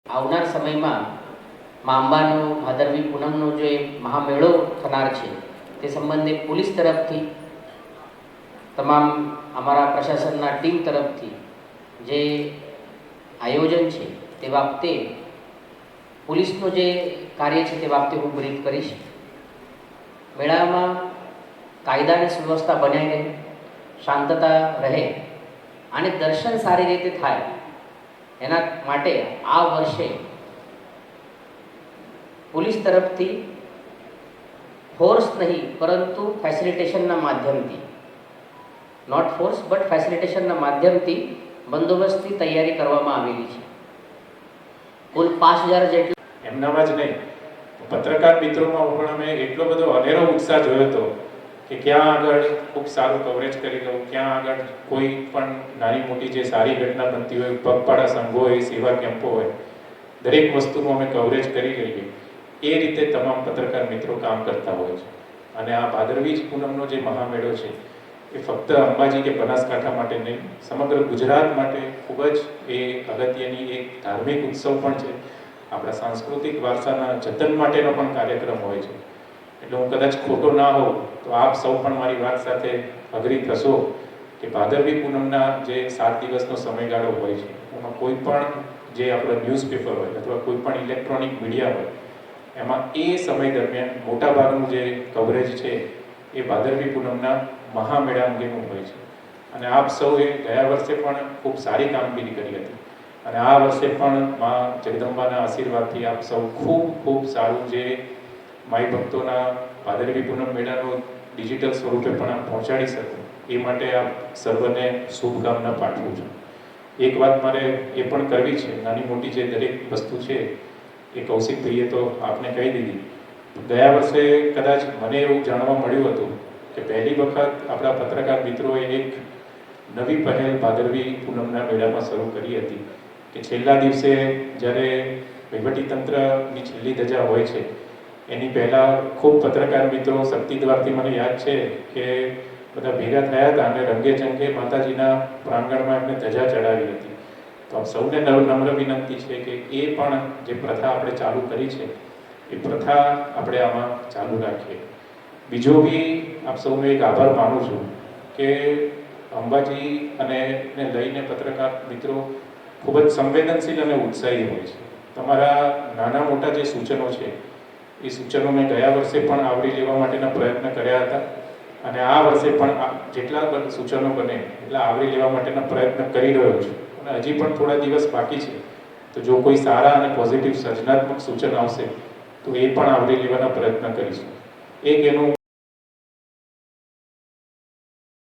આવનાર સમયમાં મા અંબાનો ભાદરવી પૂનમનો જે મહામેળો થનાર છે તે સંબંધે પોલીસ તરફથી તમામ અમારા પ્રશાસનના ટીમ તરફથી જે આયોજન છે તે બાબતે પોલીસનું જે કાર્ય છે તે બાબતે હું બ્રીફ કરીશ. મેળામાં કાયદા અને સુવ્યવસ્થા બનાવી રહે, શાંતતા રહે અને દર્શન સારી રીતે થાય એના માટે આ વર્ષે પોલીસ તરફથી ફોર્સ નહીં પરંતુ ફેસિલિટેશનના માધ્યમથી, નોટ ફોર્સ બટ ફેસિલિટેશનના માધ્યમથી બંદોબસ્તની તૈયારી કરવામાં આવેલી છે. કુલ 5000 જેટલા. એમનામાં જ નહીં, પત્રકાર મિત્રોમાં પણ અમે એટલો બધો અનેરો ઉત્સાહ જોયો હતો કે ક્યાં આગળ ખૂબ સારું કવરેજ કરી લઉં, ક્યાં આગળ કોઈ પણ નાની મોટી જે સારી ઘટના બનતી હોય, પગપાળા સંઘો હોય, સેવા કેમ્પો હોય, દરેક વસ્તુનું અમે કવરેજ કરી લઈએ. એ રીતે તમામ પત્રકાર મિત્રો કામ કરતા હોય છે. અને આ ભાદરવી પૂનમનો જે મહામેળો છે એ ફક્ત અંબાજી કે બનાસકાંઠા માટે નહીં, સમગ્ર ગુજરાત માટે ખૂબ જ એ અગત્યની એક ધાર્મિક ઉત્સવ પણ છે. આપણા સાંસ્કૃતિક વારસાના જતન માટેનો પણ કાર્યક્રમ હોય છે. એટલે હું કદાચ ખોટો ના હોઉં તો આપ સૌ પણ મારી વાત સાથે અગ્રી થશો કે ભાદરવી પૂનમના જે 7 દિવસનો સમયગાળો હોય છે એમાં કોઈ પણ જે આપણો ન્યૂઝપેપર હોય અથવા કોઈ પણ ઇલેક્ટ્રોનિક મીડિયા હોય એમાં એ સમય દરમિયાન મોટાભાગનું જે કવરેજ છે એ ભાદરવી પૂનમના મહામેળા અંગેનું હોય છે. અને આપ સૌએ ગયા વર્ષે પણ ખૂબ સારી કામગીરી કરી હતી અને આ વર્ષે પણ મા જગદંબાના આશીર્વાદથી આપ સૌ ખૂબ સારું જે માઈ ભક્તોના ભાદરવી પૂનમ મેળાનો ડિજિટલ સ્વરૂપે પણ આપ પહોંચાડી શકો એ માટે આપ સર્વને શુભકામના પાઠવું છું. એક વાત મારે એ પણ કરવી છે, નાની મોટી જે દરેક વસ્તુ છે એ કૌશિકભાઈએ તો આપને કહી દીધી. ગયા વર્ષે કદાચ મને એવું જાણવા મળ્યું હતું કે પહેલી વખત આપણા પત્રકાર મિત્રોએ એક નવી પહેલ ભાદરવી પૂનમના મેળામાં શરૂ કરી હતી કે છેલ્લા દિવસે જ્યારે વહીવટીતંત્રની છેલ્લી ધજા હોય છે એની પહેલાં ખૂબ પત્રકાર મિત્રો શક્તિ દ્વારથી મને યાદ છે કે બધા ભેગા થયા હતા અને રંગે ચંગે માતાજીના પ્રાંગણમાં એમને ધજા ચડાવી હતી. તો સૌને નમ્ર વિનંતી છે કે એ પણ જે પ્રથા આપણે ચાલુ કરી છે એ પ્રથા આપણે આમાં ચાલુ રાખીએ. બીજો બી આપ સૌનો એક આભાર માનું છું કે અંબાજી અને લઈને પત્રકાર મિત્રો ખૂબ જ સંવેદનશીલ અને ઉત્સાહી હોય છે. તમારા નાના મોટા જે સૂચનો છે એ સૂચનો મેં ગયા વર્ષે પણ આવરી લેવા માટેના પ્રયત્ન કર્યા હતા અને આ વર્ષે પણ જેટલા સૂચનો બને એટલા આવરી લેવા માટેના પ્રયત્ન કરી રહ્યો છું. અને હજી પણ થોડા દિવસ બાકી છે, તો જો કોઈ સારા અને પોઝિટિવ સર્જનાત્મક સૂચન આવશે તો એ પણ આવરી લેવાના પ્રયત્ન કરીશું. એક એનું